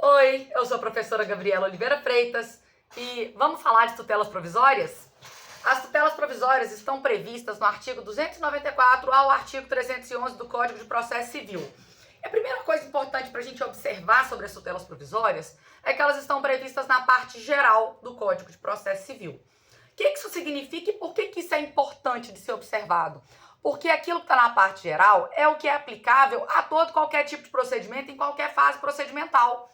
Oi, eu sou a professora Gabriela Oliveira Freitas e vamos falar de tutelas provisórias? As tutelas provisórias estão previstas no artigo 294 ao artigo 311 do Código de Processo Civil. E a primeira coisa importante para a gente observar sobre as tutelas provisórias é que elas estão previstas na parte geral do Código de Processo Civil. O que isso significa e por que isso é importante de ser observado? Porque aquilo que está na parte geral é o que é aplicável a todo qualquer tipo de procedimento em qualquer fase procedimental.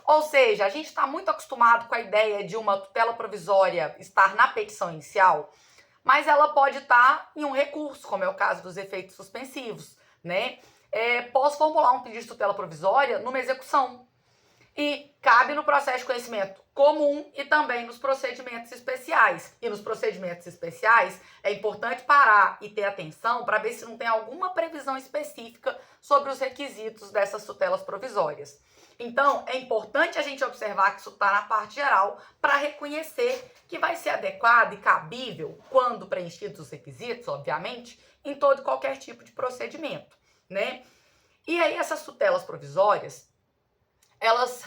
Ou seja, a gente está muito acostumado com a ideia de uma tutela provisória estar na petição inicial, mas ela pode estar em um recurso, como é o caso dos efeitos suspensivos, né? Posso formular um pedido de tutela provisória numa execução. E cabe no processo de conhecimento comum e também nos procedimentos especiais. E nos procedimentos especiais é importante parar e ter atenção para ver se não tem alguma previsão específica sobre os requisitos dessas tutelas provisórias. Então, é importante a gente observar que isso está na parte geral para reconhecer que vai ser adequado e cabível, quando preenchidos os requisitos, obviamente, em todo e qualquer tipo de procedimento, né? E aí essas tutelas provisórias, elas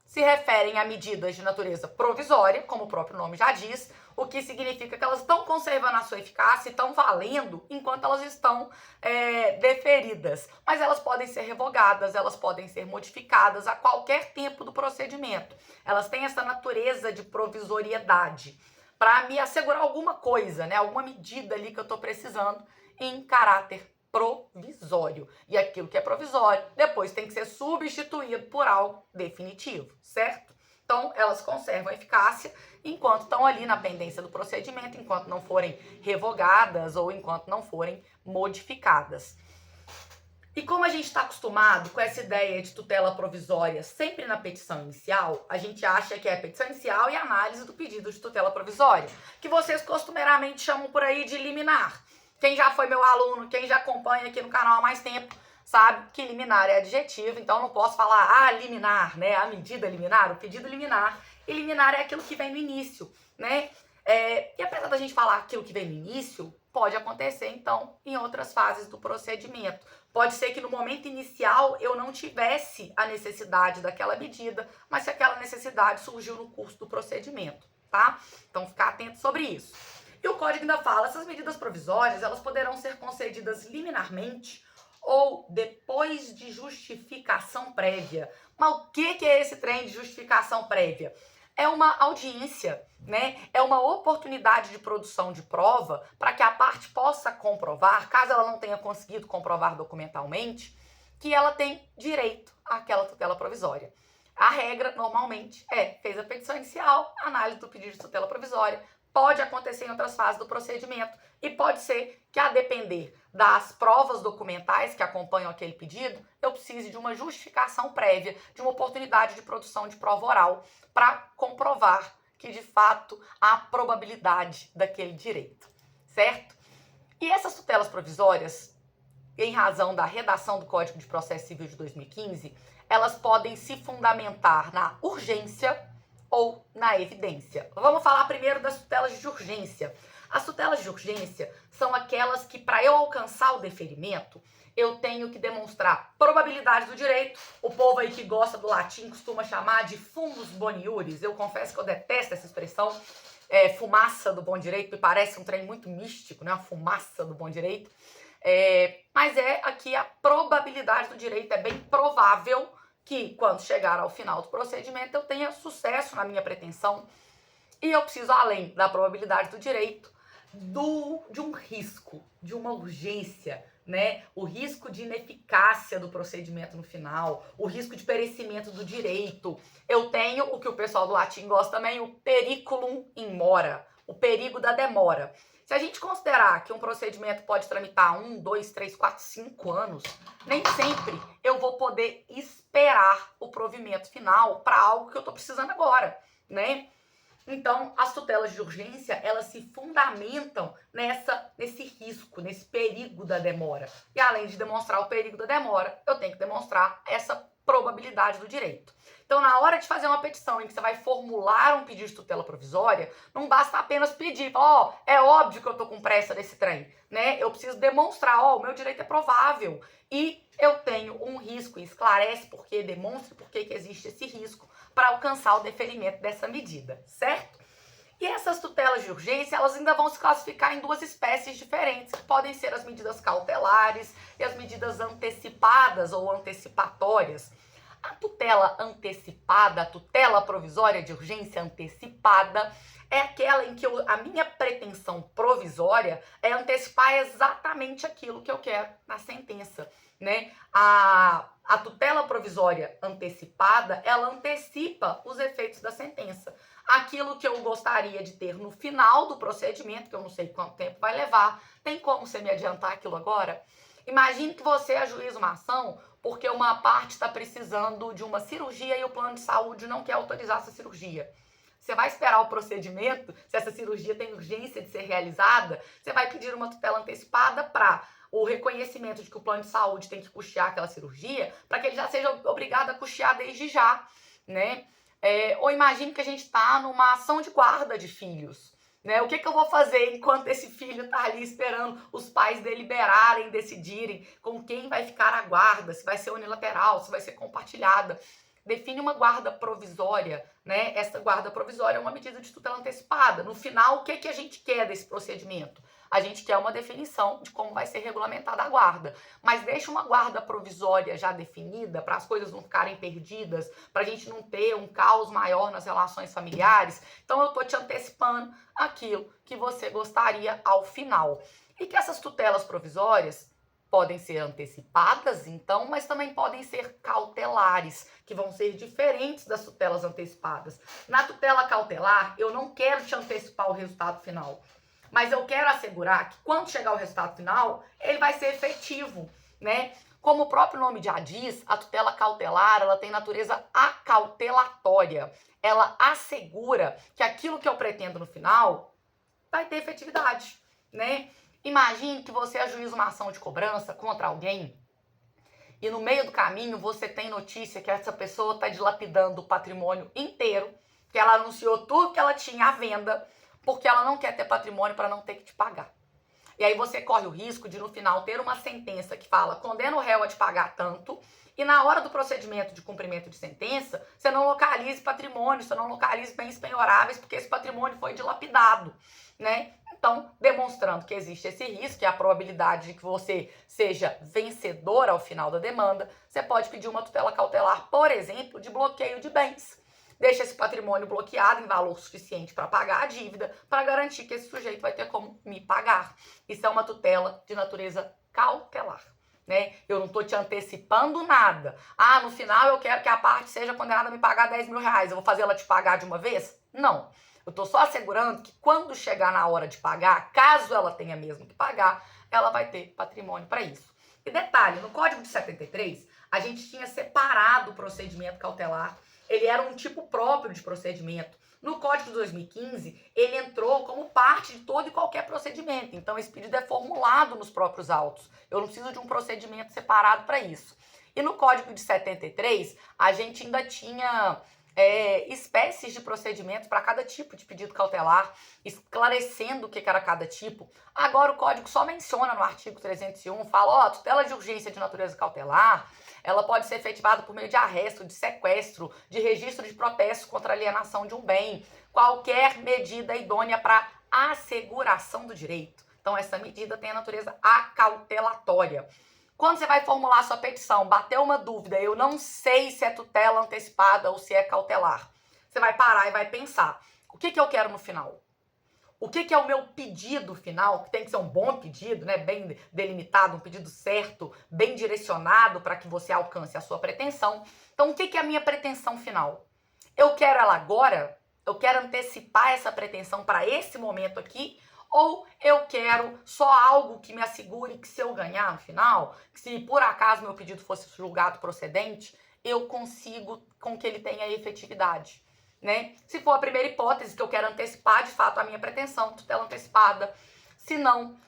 se referem a medidas de natureza provisória, como o próprio nome já diz, o que significa que elas estão conservando a sua eficácia e estão valendo enquanto elas estão deferidas. Mas elas podem ser revogadas, elas podem ser modificadas a qualquer tempo do procedimento. Elas têm essa natureza de provisoriedade para me assegurar alguma coisa, né? Alguma medida ali que eu estou precisando em caráter provisório. E aquilo que é provisório, depois tem que ser substituído por algo definitivo, certo? Então, elas conservam a eficácia enquanto estão ali na pendência do procedimento, enquanto não forem revogadas ou enquanto não forem modificadas. E como a gente está acostumado com essa ideia de tutela provisória sempre na petição inicial, a gente acha que é a petição inicial e a análise do pedido de tutela provisória, que vocês costumeiramente chamam por aí de liminar. Quem já foi meu aluno, quem já acompanha aqui no canal há mais tempo, sabe que liminar é adjetivo, então não posso falar liminar, né? A medida liminar, o pedido liminar. E liminar é aquilo que vem no início, né? E apesar da gente falar aquilo que vem no início, pode acontecer, então, em outras fases do procedimento. Pode ser que no momento inicial eu não tivesse a necessidade daquela medida, mas se aquela necessidade surgiu no curso do procedimento, tá? Então, ficar atento sobre isso. E o código ainda fala, essas medidas provisórias, elas poderão ser concedidas liminarmente ou depois de justificação prévia. Mas o que é esse trem de justificação prévia? É uma audiência, né? É uma oportunidade de produção de prova para que a parte possa comprovar, caso ela não tenha conseguido comprovar documentalmente, que ela tem direito àquela tutela provisória. A regra, normalmente, fez a petição inicial, análise do pedido de tutela provisória, pode acontecer em outras fases do procedimento e pode ser que, a depender das provas documentais que acompanham aquele pedido, eu precise de uma justificação prévia, de uma oportunidade de produção de prova oral para comprovar que, de fato, há probabilidade daquele direito, certo? E essas tutelas provisórias, em razão da redação do Código de Processo Civil de 2015, elas podem se fundamentar na urgência ou na evidência. Vamos falar primeiro das tutelas de urgência. As tutelas de urgência são aquelas que, para eu alcançar o deferimento, eu tenho que demonstrar probabilidade do direito. O povo aí que gosta do latim costuma chamar de fumus boniuris. Eu confesso que eu detesto essa expressão, fumaça do bom direito, me parece um trem muito místico, né? A fumaça do bom direito. Mas aqui a probabilidade do direito, é bem provável que, quando chegar ao final do procedimento, eu tenha sucesso na minha pretensão. E eu preciso, além da probabilidade do direito, de um risco, de uma urgência, né? O risco de ineficácia do procedimento no final, o risco de perecimento do direito. Eu tenho o que o pessoal do latim gosta também, o periculum in mora, o perigo da demora. Se a gente considerar que um procedimento pode tramitar 1, 2, 3, 4, 5 anos, nem sempre eu vou poder esperar o provimento final para algo que eu estou precisando agora, né? Então, as tutelas de urgência, elas se fundamentam nesse risco, nesse perigo da demora. E além de demonstrar o perigo da demora, eu tenho que demonstrar essa probabilidade do direito. Então, na hora de fazer uma petição em que você vai formular um pedido de tutela provisória, não basta apenas pedir, é óbvio que eu tô com pressa desse trem, né? Eu preciso demonstrar, o meu direito é provável e eu tenho um risco, esclarece por que, demonstre por que existe esse risco para alcançar o deferimento dessa medida, certo? E essas tutelas de urgência, elas ainda vão se classificar em duas espécies diferentes, que podem ser as medidas cautelares e as medidas antecipadas ou antecipatórias. A tutela antecipada, a tutela provisória de urgência antecipada, é aquela em que a minha pretensão provisória é antecipar exatamente aquilo que eu quero na sentença, né? A tutela provisória antecipada, ela antecipa os efeitos da sentença. Aquilo que eu gostaria de ter no final do procedimento, que eu não sei quanto tempo vai levar, tem como você me adiantar aquilo agora? Imagine que você ajuiza uma ação porque uma parte está precisando de uma cirurgia e o plano de saúde não quer autorizar essa cirurgia. Você vai esperar o procedimento, se essa cirurgia tem urgência de ser realizada, você vai pedir uma tutela antecipada para o reconhecimento de que o plano de saúde tem que custear aquela cirurgia, para que ele já seja obrigado a custear desde já, né? Ou imagine que a gente está numa ação de guarda de filhos. Né? O que eu vou fazer enquanto esse filho está ali esperando os pais deliberarem, decidirem com quem vai ficar a guarda, se vai ser unilateral, se vai ser compartilhada. Define uma guarda provisória, né? Essa guarda provisória é uma medida de tutela antecipada. No final, o que a gente quer desse procedimento? A gente quer uma definição de como vai ser regulamentada a guarda. Mas deixa uma guarda provisória já definida para as coisas não ficarem perdidas, para a gente não ter um caos maior nas relações familiares. Então, eu estou te antecipando aquilo que você gostaria ao final. E que essas tutelas provisórias podem ser antecipadas, então, mas também podem ser cautelares, que vão ser diferentes das tutelas antecipadas. Na tutela cautelar, eu não quero te antecipar o resultado final, mas eu quero assegurar que quando chegar o resultado final, ele vai ser efetivo, né? Como o próprio nome já diz, a tutela cautelar, ela tem natureza acautelatória. Ela assegura que aquilo que eu pretendo no final vai ter efetividade, né? Imagine que você ajuiza uma ação de cobrança contra alguém e no meio do caminho você tem notícia que essa pessoa está dilapidando o patrimônio inteiro, que ela anunciou tudo que ela tinha à venda, porque ela não quer ter patrimônio para não ter que te pagar. E aí você corre o risco de no final ter uma sentença que fala condena o réu a te pagar tanto, e na hora do procedimento de cumprimento de sentença, você não localize patrimônio, você não localize bens penhoráveis, porque esse patrimônio foi dilapidado, né? Então, demonstrando que existe esse risco, que é a probabilidade de que você seja vencedor ao final da demanda, você pode pedir uma tutela cautelar, por exemplo, de bloqueio de bens. Deixa esse patrimônio bloqueado em valor suficiente para pagar a dívida, para garantir que esse sujeito vai ter como me pagar. Isso é uma tutela de natureza cautelar, né? Eu não estou te antecipando nada. No final eu quero que a parte seja condenada a me pagar 10 mil reais. Eu vou fazer ela te pagar de uma vez? Não. Eu estou só assegurando que quando chegar na hora de pagar, caso ela tenha mesmo que pagar, ela vai ter patrimônio para isso. E detalhe, no Código de 73, a gente tinha separado o procedimento cautelar. Ele era um tipo próprio de procedimento. No Código de 2015, ele entrou como parte de todo e qualquer procedimento. Então, esse pedido é formulado nos próprios autos. Eu não preciso de um procedimento separado para isso. E no Código de 73, a gente ainda tinha espécies de procedimentos para cada tipo de pedido cautelar, esclarecendo o que era cada tipo. Agora, o Código só menciona no artigo 301, fala, tutela de urgência de natureza cautelar, ela pode ser efetivada por meio de arresto, de sequestro, de registro de protesto contra alienação de um bem, qualquer medida idônea para asseguração do direito. Então, essa medida tem a natureza acautelatória. Quando você vai formular a sua petição, bateu uma dúvida, eu não sei se é tutela antecipada ou se é cautelar. Você vai parar e vai pensar, o que eu quero no final? O que é o meu pedido final, que tem que ser um bom pedido, né? Bem delimitado, um pedido certo, bem direcionado para que você alcance a sua pretensão. Então, o que é a minha pretensão final? Eu quero ela agora? Eu quero antecipar essa pretensão para esse momento aqui? Ou eu quero só algo que me assegure que se eu ganhar no final, que se por acaso meu pedido fosse julgado procedente, eu consigo com que ele tenha efetividade, né? Se for a primeira hipótese, que eu quero antecipar de fato a minha pretensão, tutela antecipada. Se não,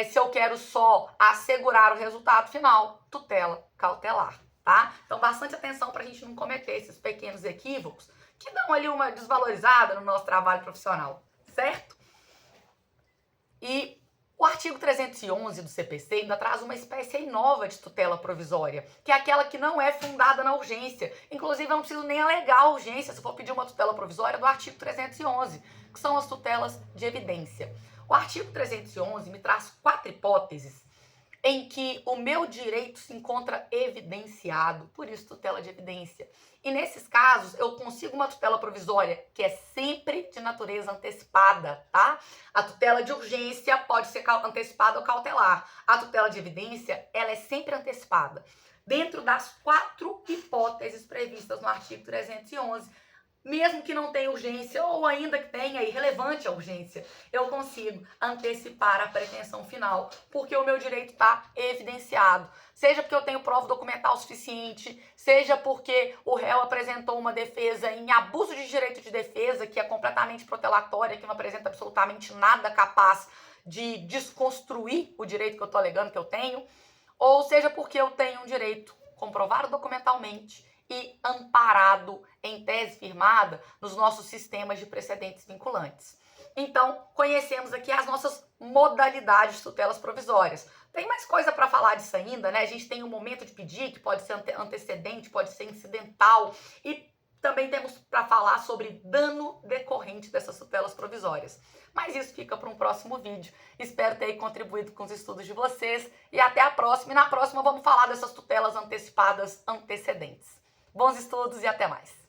se eu quero só assegurar o resultado final, tutela cautelar. tá? Então, bastante atenção para a gente não cometer esses pequenos equívocos que dão ali uma desvalorizada no nosso trabalho profissional, certo? E o artigo 311 do CPC ainda traz uma espécie nova de tutela provisória, que é aquela que não é fundada na urgência. Inclusive, eu não preciso nem alegar a urgência se for pedir uma tutela provisória do artigo 311, que são as tutelas de evidência. O artigo 311 me traz 4 hipóteses em que o meu direito se encontra evidenciado, por isso tutela de evidência. E nesses casos, eu consigo uma tutela provisória que é sempre de natureza antecipada, tá? A tutela de urgência pode ser antecipada ou cautelar. A tutela de evidência, ela é sempre antecipada. Dentro das 4 hipóteses previstas no artigo 311, mesmo que não tenha urgência, ou ainda que tenha irrelevante a urgência, eu consigo antecipar a pretensão final, porque o meu direito está evidenciado. Seja porque eu tenho prova documental suficiente, seja porque o réu apresentou uma defesa em abuso de direito de defesa, que é completamente protelatória, que não apresenta absolutamente nada capaz de desconstruir o direito que eu estou alegando que eu tenho, ou seja porque eu tenho um direito comprovado documentalmente e amparado em tese firmada nos nossos sistemas de precedentes vinculantes. Então, conhecemos aqui as nossas modalidades de tutelas provisórias. Tem mais coisa para falar disso ainda, né? A gente tem um momento de pedir, que pode ser antecedente, pode ser incidental, e também temos para falar sobre dano decorrente dessas tutelas provisórias. Mas isso fica para um próximo vídeo. Espero ter contribuído com os estudos de vocês e até a próxima. E na próxima vamos falar dessas tutelas antecipadas antecedentes. Bons estudos e até mais!